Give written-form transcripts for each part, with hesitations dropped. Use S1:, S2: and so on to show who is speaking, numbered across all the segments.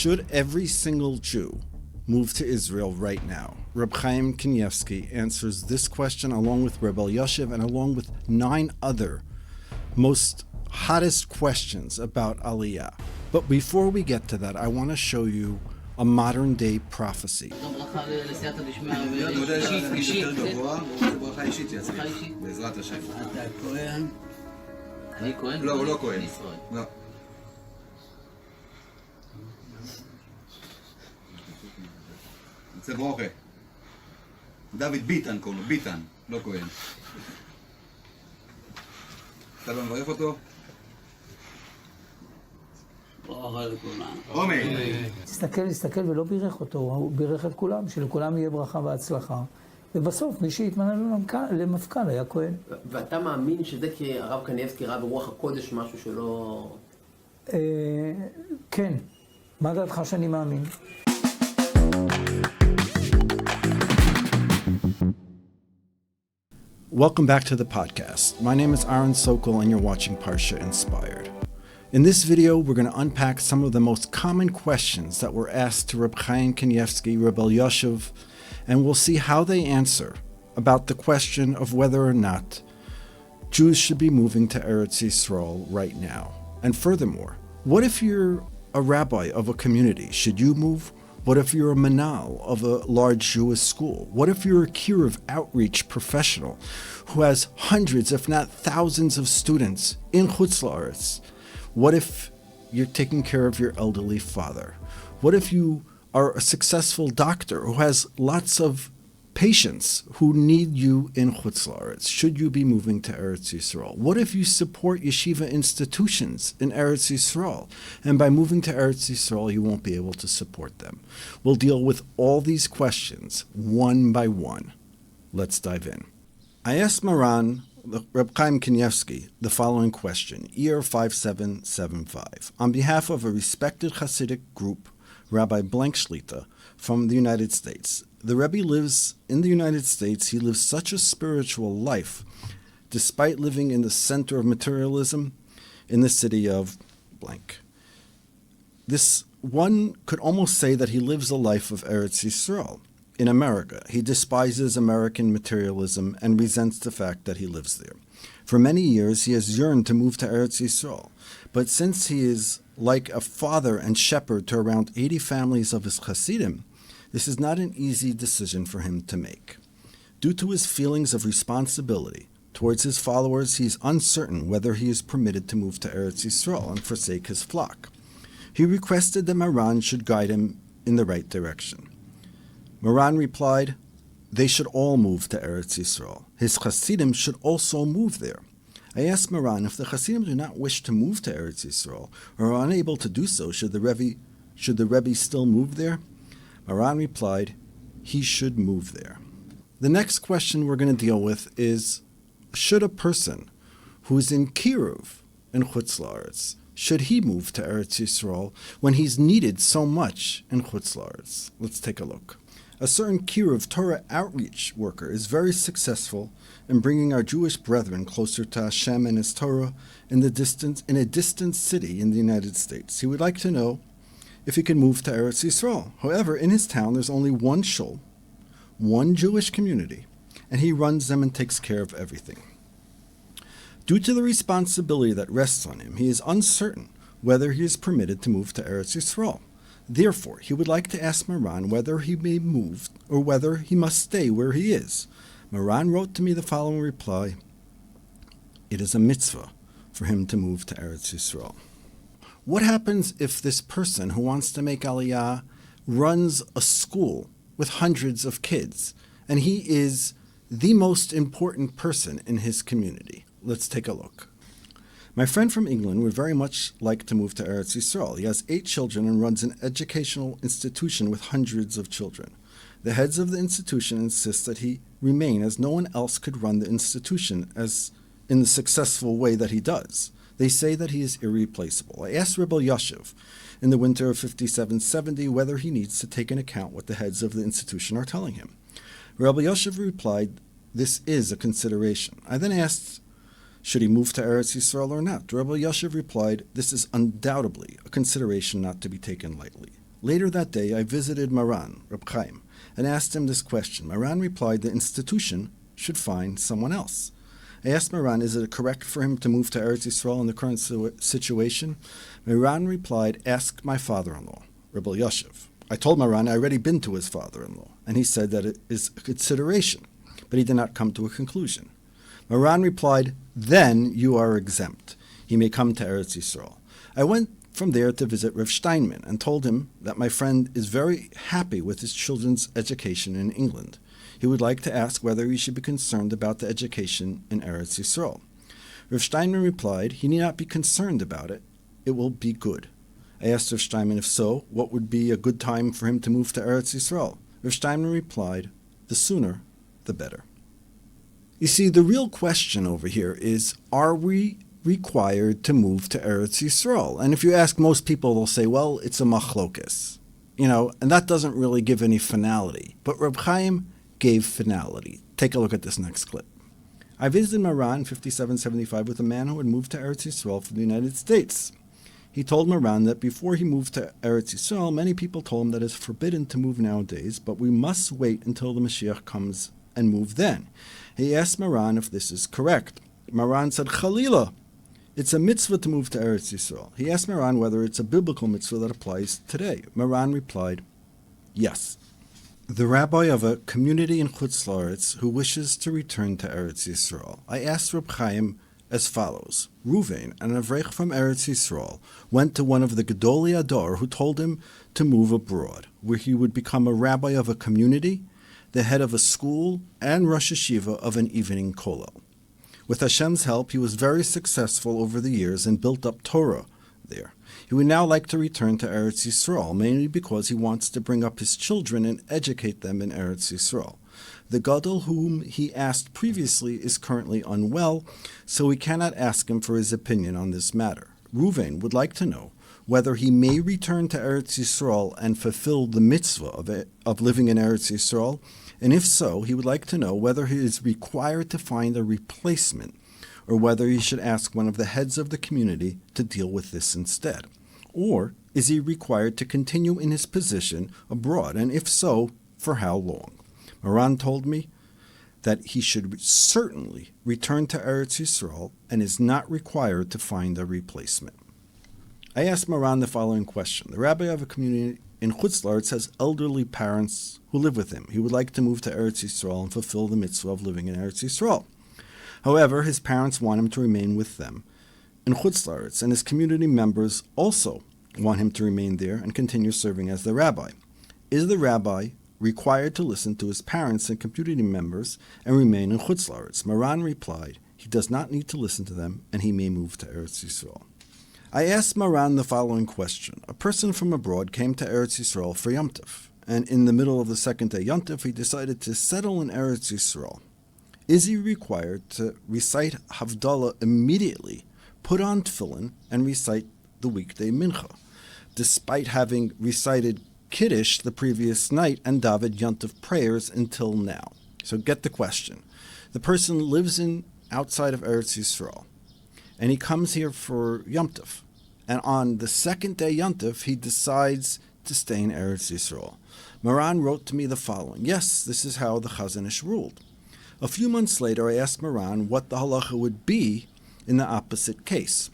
S1: Should every single Jew move to Israel right now? Rav Chaim Kanievsky answers this question along with Rabbi Yoshev and along with 9 other most hottest questions about aliyah. But before we get to that, I want to show you a modern day prophecy.
S2: זה ברוכה. דוד ביטן קוראים לו, ביטן, לא כהן. אתה לא מברך אותו?
S3: ברכה לכולם.
S2: עומד.
S4: הסתכל ולא בירך אותו, הוא בירך את כולם, שלכולם יהיה ברכה והצלחה. ובסוף מי שהתמנה למפכ"ל היה כהן.
S5: ואתה מאמין שזה כי הרב קניבסקי ראה ברוח הקודש משהו שלא...
S4: כן. מה דעתך שאני מאמין?
S1: Welcome back to the podcast. My name is Aharon Sokol and you're watching Parsha Inspired. In this video, we're going to unpack some of the most common questions that were asked to Rav Chaim Kanievsky, Rabbi Yoshev, and we'll see how they answer about the question of whether or not Jews should be moving to Eretz Yisroel right now. And furthermore, what if you're a rabbi of a community? Should you move? What if you're a manal of a large Jewish school? What if you're a kiruv outreach professional who has hundreds, if not thousands of students in Chutz La'aretz? What if you're taking care of your elderly father? What if you are a successful doctor who has lots of patients who need you in Chutz La'aretz? Should you be moving to Eretz Yisroel? What if you support yeshiva institutions in Eretz Yisroel, and by moving to Eretz Yisroel you won't be able to support them? We'll deal with all these questions one by one. Let's dive in. I asked Maran Rav Chaim Kanievsky the following question, year 5775, on behalf of a respected Hasidic group, Rabbi Blank Shlita, from the United States. The Rabbi lives in the United States. He lives such a spiritual life, despite living in the center of materialism in the city of blank. This one could almost say that he lives a life of Eretz Yisroel in America. He despises American materialism and resents the fact that he lives there. For many years, he has yearned to move to Eretz Yisroel, but since he is like a father and shepherd to around 80 families of his Hasidim, this is not an easy decision for him to make. Due to his feelings of responsibility towards his followers, he is uncertain whether he is permitted to move to Eretz Yisroel and forsake his flock. He requested that Maran should guide him in the right direction. Maran replied, they should all move to Eretz Yisroel. His Hasidim should also move there. I asked Maran, if the Hasidim do not wish to move to Eretz Yisroel or are unable to do so, should the Rebbe still move there? Maran replied, he should move there. The next question we're going to deal with is, should a person who is in kiruv in Chutz La'aretz, should he move to Eretz Yisroel when he's needed so much in Chutz La'aretz? Let's take a look. A certain kiruv Torah outreach worker is very successful in bringing our Jewish brethren closer to Hashem and His Torah in a distant city in the United States. He would like to know if he can move to Eretz Yisroel. However, in his town there's only one shul, one Jewish community, and he runs them and takes care of everything. Due to the responsibility that rests on him, he is uncertain whether he is permitted to move to Eretz Yisroel. Therefore, he would like to ask Maran whether he may move or whether he must stay where he is. Maran wrote to me the following reply, it is a mitzvah for him to move to Eretz Yisroel. What happens if this person who wants to make aliyah runs a school with hundreds of kids, and he is the most important person in his community? Let's take a look. My friend from England would very much like to move to Eretz Yisroel. He has 8 children and runs an educational institution with hundreds of children. The heads of the institution insist that he remain, as no one else could run the institution as in the successful way that he does. They say that he is irreplaceable. I asked Rabbi Yoshev in the winter of 5770 whether he needs to take into account what the heads of the institution are telling him. Rabbi Yoshev replied, this is a consideration. I then asked, Should he move to Eretz Yisrael or not? Rabbi Yoshev replied, this is undoubtedly a consideration not to be taken lightly. Later that day, I visited Maran Rav Chaim and asked him this question. Maran replied the institution should find someone else. I asked Maran, is it correct for him to move to Eretz Yisrael in the current situation? Maran replied, ask my father-in-law, Rabbi Yoshev. I told Maran I already been to his father-in-law, and he said that it is a consideration, but he did not come to a conclusion. Maran replied, then you are exempt. He may come to Eretz Yisrael. I went from there to visit Rav Steinman and told him that my friend is very happy with his children's education in England. He would like to ask whether he should be concerned about the education in Eretz Yisrael. Rav Steinman replied, he need not be concerned about it. It will be good. I asked Rav Steinman, if so, what would be a good time for him to move to Eretz Yisrael? Rav Steinman replied, the sooner, the better. You see, the real question over here is, are we required to move to Eretz Yisrael? And if you ask most people, they'll say, well, it's a machlokes. And that doesn't really give any finality. But Reb Chaim gave finality. Take a look at this next clip. I visited Maran 5775 with a man who had moved to Eretz Yisrael from the United States. He told Maran that before he moved to Eretz Yisrael, many people told him that it's forbidden to move nowadays, but we must wait until the Mashiach comes and move then. He asked Maran if this is correct. Maran said, Chalila, it's a mitzvah to move to Eretz Yisrael. He asked Maran whether it's a biblical mitzvah that applies today. Maran replied, yes. The rabbi of a community in Chutz La'aretz who wishes to return to Eretz Yisrael. I asked Reb Chaim as follows. Ruvain, an avrech from Eretz Yisrael, went to one of the Gedolei Ador who told him to move abroad, where he would become a rabbi of a community, the head of a school, and Rosh Yeshiva of an evening kollel. With Hashem's help, he was very successful over the years and built up Torah there. He would now like to return to Eretz Yisrael, mainly because he wants to bring up his children and educate them in Eretz Yisrael. The gadol whom he asked previously is currently unwell, so we cannot ask him for his opinion on this matter. Ruvain would like to know whether he may return to Eretz Yisrael and fulfill the mitzvah of living in Eretz Yisrael, and if so, he would like to know whether he is required to find a replacement, or whether he should ask one of the heads of the community to deal with this instead. Or is he required to continue in his position abroad, and if so, for how long? Maran told me that he should certainly return to Eretz Yisrael and is not required to find a replacement. I asked Maran the following question. The rabbi of a community in Chutz La'aretz has elderly parents who live with him. He would like to move to Eretz Yisrael and fulfill the mitzvah of living in Eretz Yisrael. However, his parents want him to remain with them in Chutz La'aretz, and his community members also want him to remain there and continue serving as the rabbi. Is the rabbi required to listen to his parents and community members and remain in Chutz La'aretz? Maran replied, he does not need to listen to them, and he may move to Eretz Yisrael. I asked Maran the following question. A person from abroad came to Eretz Yisrael for Yom Tov, and in the middle of the second day Yom Tov, he decided to settle in Eretz Yisrael. Is he required to recite Havdalah immediately, put on tefillin, and recite the weekday mincha, despite having recited Kiddush the previous night and David Yom Tov prayers until now? So get the question. The person lives outside of Eretz Yisrael, and he comes here for Yom Tov. And on the second day Yom Tov, he decides to stay in Eretz Yisrael. Maran wrote to me the following. Yes, this is how the Chazon Ish ruled. A few months later, I asked Maran what the halacha would be in the opposite case.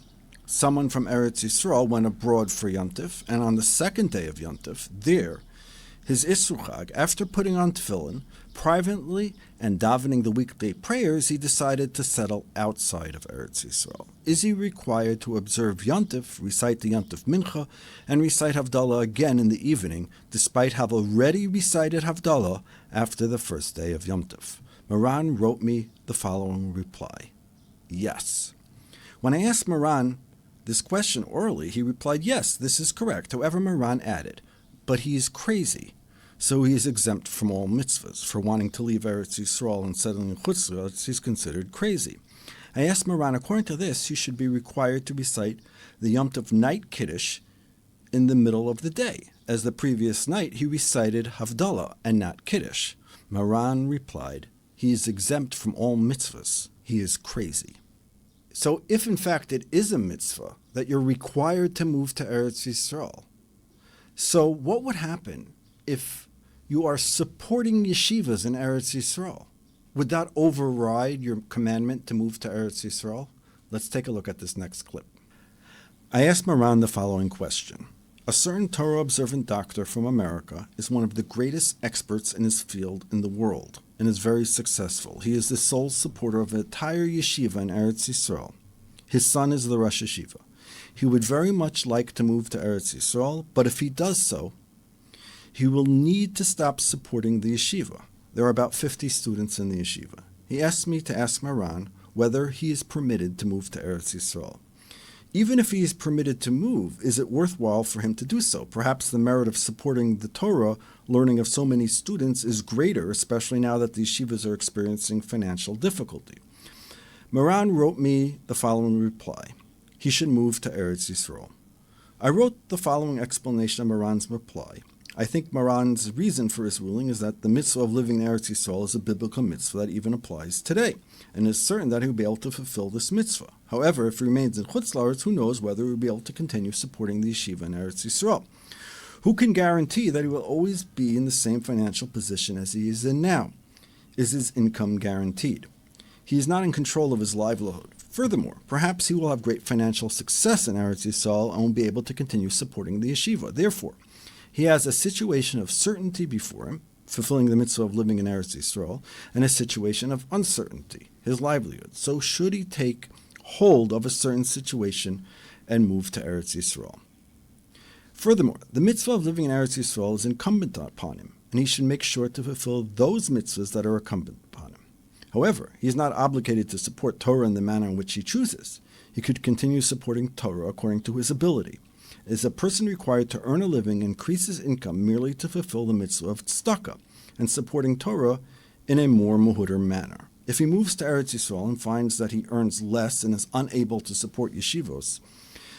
S1: Someone from Eretz Yisrael went abroad for Yom Tov, and on the second day of Yom Tov, there, his Isruchag, after putting on tefillin, privately and davening the weekday prayers, he decided to settle outside of Eretz Yisrael. Is he required to observe Yom Tov, recite the Yom Tov Mincha, and recite Havdalah again in the evening, despite have already recited Havdalah after the first day of Yom Tov? Maran wrote me the following reply. Yes. When I asked Maran this question orally, he replied, yes, this is correct. However, Maran added, but he is crazy, so he is exempt from all mitzvahs. For wanting to leave Eretz Yisrael and settling in Chutz La'aretz, he's considered crazy. I asked Maran, according to this, he should be required to recite the Yom Tov night Kiddush in the middle of the day, as the previous night he recited Havdalah and not Kiddush. Maran replied, he is exempt from all mitzvahs. He is crazy. So if in fact it is a mitzvah that you're required to move to Eretz Yisrael, so what would happen if you are supporting yeshivas in Eretz Yisrael? Would that override your commandment to move to Eretz Yisrael? Let's take a look at this next clip. I asked Maran the following question. A certain Torah-observant doctor from America is one of the greatest experts in his field in the world and is very successful. He is the sole supporter of an entire yeshiva in Eretz Yisrael. His son is the Rosh Yeshiva. He would very much like to move to Eretz Yisrael, but if he does so, he will need to stop supporting the yeshiva. There are about 50 students in the yeshiva. He asked me to ask Maran whether he is permitted to move to Eretz Yisrael. Even if he is permitted to move, is it worthwhile for him to do so? Perhaps the merit of supporting the Torah learning of so many students is greater, especially now that the yeshivas are experiencing financial difficulty. Maran wrote me the following reply. He should move to Eretz Yisrael. I wrote the following explanation of Maran's reply. I think Maran's reason for his ruling is that the mitzvah of living in Eretz Yisrael is a biblical mitzvah that even applies today, and is certain that he will be able to fulfill this mitzvah. However, if he remains in Chutz La'aretz, who knows whether he will be able to continue supporting the yeshiva in Eretz Yisrael. Who can guarantee that he will always be in the same financial position as he is in now? Is his income guaranteed? He is not in control of his livelihood. Furthermore, perhaps he will have great financial success in Eretz Yisrael and will be able to continue supporting the yeshiva. Therefore, he has a situation of certainty before him, fulfilling the mitzvah of living in Eretz Yisrael, and a situation of uncertainty, his livelihood. So should he take hold of a certain situation and move to Eretz Yisrael? Furthermore, the mitzvah of living in Eretz Yisrael is incumbent upon him, and he should make sure to fulfill those mitzvahs that are incumbent upon him. However, he is not obligated to support Torah in the manner in which he chooses. He could continue supporting Torah according to his ability. Is a person required to earn a living and increase his income merely to fulfill the mitzvah of tzedakah and supporting Torah in a more muhuter manner? If he moves to Eretz Yisrael and finds that he earns less and is unable to support yeshivos,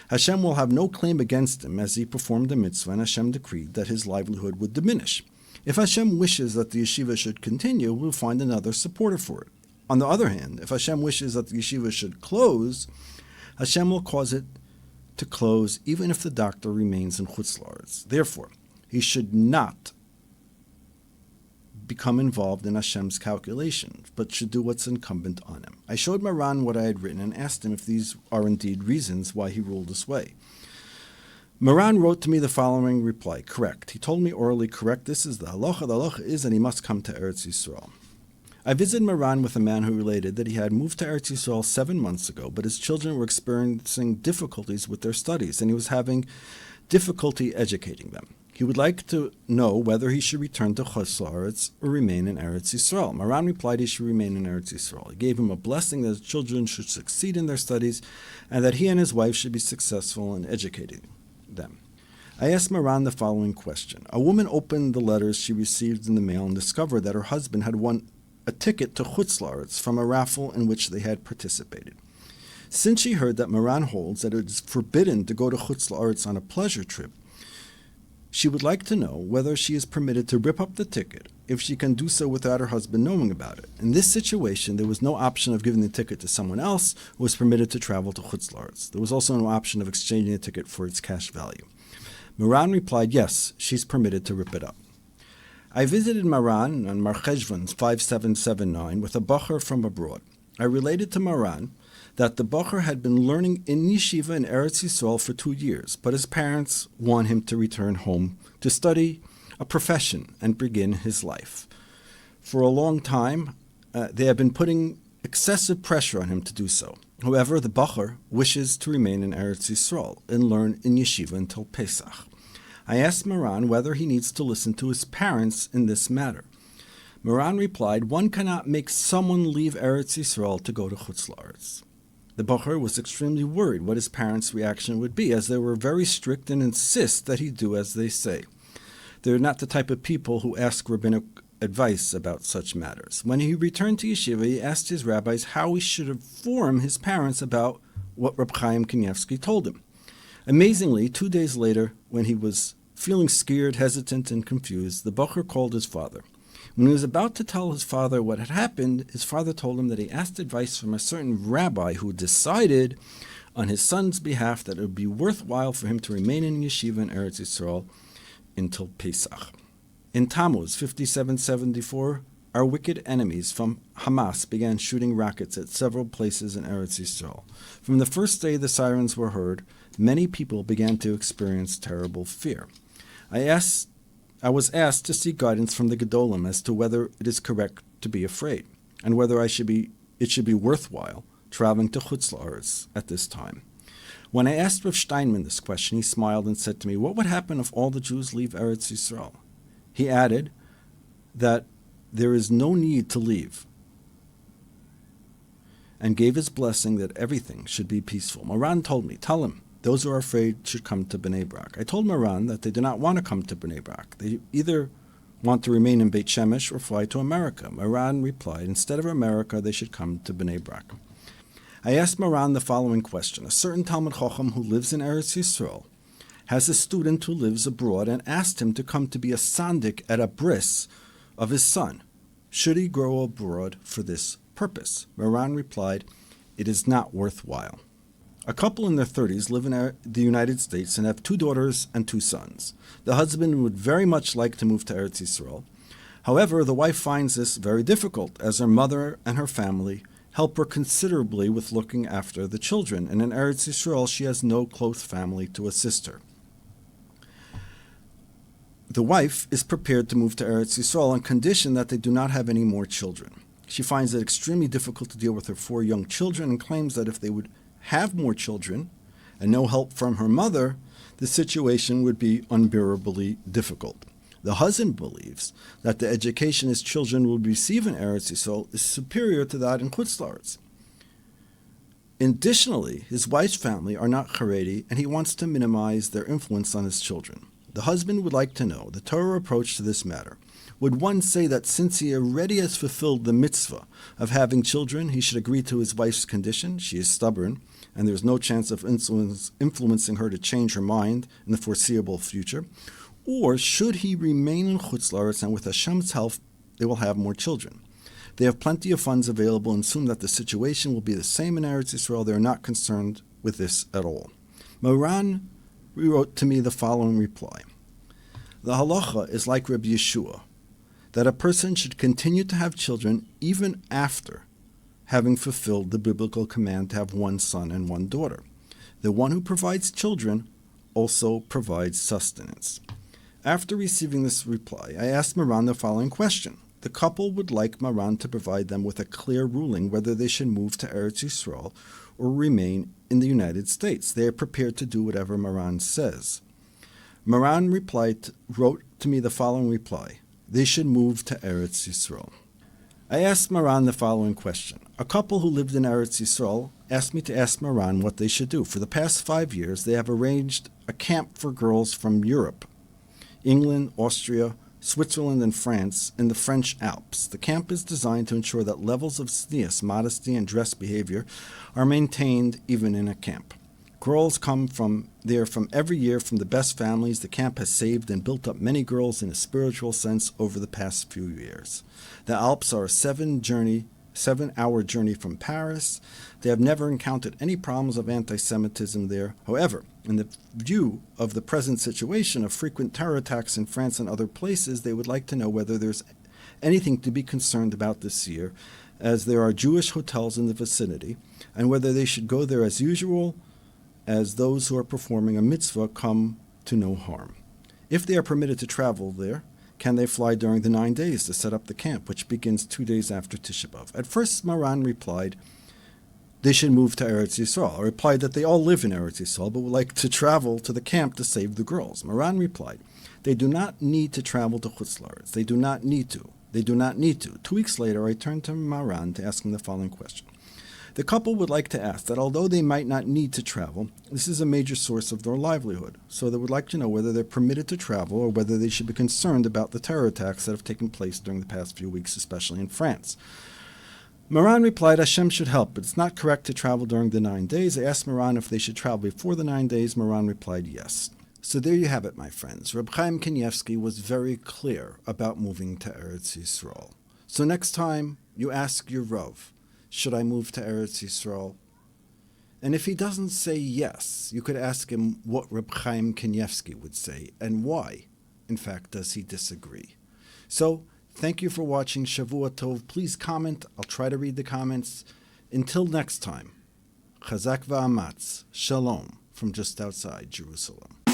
S1: Hashem will have no claim against him as he performed the mitzvah and Hashem decreed that his livelihood would diminish. If Hashem wishes that the yeshiva should continue, we'll find another supporter for it. On the other hand, if Hashem wishes that the yeshiva should close, Hashem will cause it to close even if the doctor remains in Chutz La'aretz. Therefore, he should not become involved in Hashem's calculations, but should do what's incumbent on him. I showed Maran what I had written and asked him if these are indeed reasons why he ruled this way. Maran wrote to me the following reply. Correct. He told me orally, correct, this is the halacha. The halacha is that he must come to Eretz Yisrael. I visited Maran with a man who related that he had moved to Eretz Yisrael 7 months ago, but his children were experiencing difficulties with their studies, and he was having difficulty educating them. He would like to know whether he should return to Chutz La'aretz or remain in Eretz Yisrael. Maran replied he should remain in Eretz Yisrael. He gave him a blessing that his children should succeed in their studies, and that he and his wife should be successful in educating them. I asked Maran the following question. A woman opened the letters she received in the mail and discovered that her husband had won a ticket to Chutz La'aretz from a raffle in which they had participated. Since she heard that Maran holds that it is forbidden to go to Chutz La'aretz on a pleasure trip, she would like to know whether she is permitted to rip up the ticket, if she can do so without her husband knowing about it. In this situation, there was no option of giving the ticket to someone else who was permitted to travel to Chutz La'aretz. There was also no option of exchanging the ticket for its cash value. Maran replied, yes, she's permitted to rip it up. I visited Maran on Mar Cheshvan 5779 with a bacher from abroad. I related to Maran that the bacher had been learning in yeshiva in Eretz Yisrael for 2 years, but his parents want him to return home to study a profession and begin his life. For a long time, they have been putting excessive pressure on him to do so. However, the bacher wishes to remain in Eretz Yisrael and learn in yeshiva until Pesach. I asked Maran whether he needs to listen to his parents in this matter. Maran replied, one cannot make someone leave Eretz Yisrael to go to Chutz La'aretz. The bacher was extremely worried what his parents' reaction would be, as they were very strict and insist that he do as they say. They're not the type of people who ask rabbinic advice about such matters. When he returned to yeshiva, he asked his rabbis how he should inform his parents about what Rav Chaim Kanievsky told him. Amazingly, 2 days later, when he was feeling scared, hesitant, and confused, the bacher called his father. When he was about to tell his father what had happened, his father told him that he asked advice from a certain rabbi who decided on his son's behalf that it would be worthwhile for him to remain in yeshiva in Eretz Yisrael until Pesach. In Tammuz 5774, our wicked enemies from Hamas began shooting rockets at several places in Eretz Yisrael. From the first day the sirens were heard, many people began to experience terrible fear. I was asked to seek guidance from the Gedolim as to whether it is correct to be afraid, and whether it should be worthwhile traveling to Chutz La'aretz at this time. When I asked Rav Steinman this question, he smiled and said to me, "What would happen if all the Jews leave Eretz Yisrael?" He added that there is no need to leave, and gave his blessing that everything should be peaceful. Maran told me, "Tell him, those who are afraid should come to Bnei Brak." I told Maran that they do not want to come to Bnei Brak. They either want to remain in Beit Shemesh or fly to America. Maran replied, instead of America, they should come to Bnei Brak. I asked Maran the following question. A certain Talmud Chacham who lives in Eretz Yisrael has a student who lives abroad and asked him to come to be a sandik at a bris of his son. Should he go abroad for this purpose? Maran replied, it is not worthwhile. A couple in their 30s live in the United States and have 2 daughters and 2 sons. The husband would very much like to move to Eretz Yisrael. However, the wife finds this very difficult, as her mother and her family help her considerably with looking after the children, and in Eretz Yisrael she has no close family to assist her. The wife is prepared to move to Eretz Yisrael on condition that they do not have any more children. She finds it extremely difficult to deal with her 4 young children and claims that if they would have more children and no help from her mother, the situation would be unbearably difficult. The husband believes that the education his children will receive in Eretz Yisrael is superior to that in Chutz La'aretz. Additionally, his wife's family are not Haredi, and he wants to minimize their influence on his children. The husband would like to know the Torah approach to this matter. Would one say that since he already has fulfilled the mitzvah of having children, he should agree to his wife's condition? She is stubborn, and there is no chance of influencing her to change her mind in the foreseeable future. Or should he remain in Chutz La'aretz, and with Hashem's help, they will have more children? They have plenty of funds available and assume that the situation will be the same in Eretz Yisrael. They are not concerned with this at all. Maran wrote to me the following reply. The halacha is like Rabbi Yehoshua, that a person should continue to have children even after having fulfilled the biblical command to have 1 son and 1 daughter. The one who provides children also provides sustenance. After receiving this reply, I asked Maran the following question. The couple would like Maran to provide them with a clear ruling whether they should move to Eretz Yisrael or remain in the United States. They are prepared to do whatever Maran says. Maran wrote to me the following reply. They should move to Eretz Yisrael. I asked Maran the following question. A couple who lived in Eretz Yisrael asked me to ask Maran what they should do. For the past 5 years, they have arranged a camp for girls from Europe, England, Austria, Switzerland, and France in the French Alps. The camp is designed to ensure that levels of tznius, modesty, and dress behavior are maintained even in a camp. Girls come from every year from the best families. The camp has saved and built up many girls in a spiritual sense over the past few years. The Alps are a 7-hour journey from Paris. They have never encountered any problems of anti-Semitism there. However, in the view of the present situation of frequent terror attacks in France and other places, they would like to know whether there's anything to be concerned about this year, as there are Jewish hotels in the vicinity, and whether they should go there as usual, as those who are performing a mitzvah come to no harm. If they are permitted to travel there, can they fly during the 9 days to set up the camp, which begins 2 days after Tisha B'Av? At first, Maran replied, they should move to Eretz Yisrael. I replied that they all live in Eretz Yisrael, but would like to travel to the camp to save the girls. Maran replied, they do not need to travel to Chutz La'aretz. They do not need to. They do not need to. 2 weeks later, I turned to Maran to ask him the following question. The couple would like to ask that although they might not need to travel, this is a major source of their livelihood. So they would like to know whether they're permitted to travel or whether they should be concerned about the terror attacks that have taken place during the past few weeks, especially in France. Maran replied, Hashem should help, but it's not correct to travel during the 9 days. I asked Maran if they should travel before the 9 days. Maran replied, yes. So there you have it, my friends. Rav Chaim Kanievsky was very clear about moving to Eretz Yisroel. So next time you ask your Rav, should I move to Eretz Yisroel? And if he doesn't say yes, you could ask him what Rav Chaim Kanievsky would say and why. In fact, does he disagree? So thank you for watching Shavua Tov. Please comment. I'll try to read the comments. Until next time, Chazak va'amatz, Shalom from just outside Jerusalem.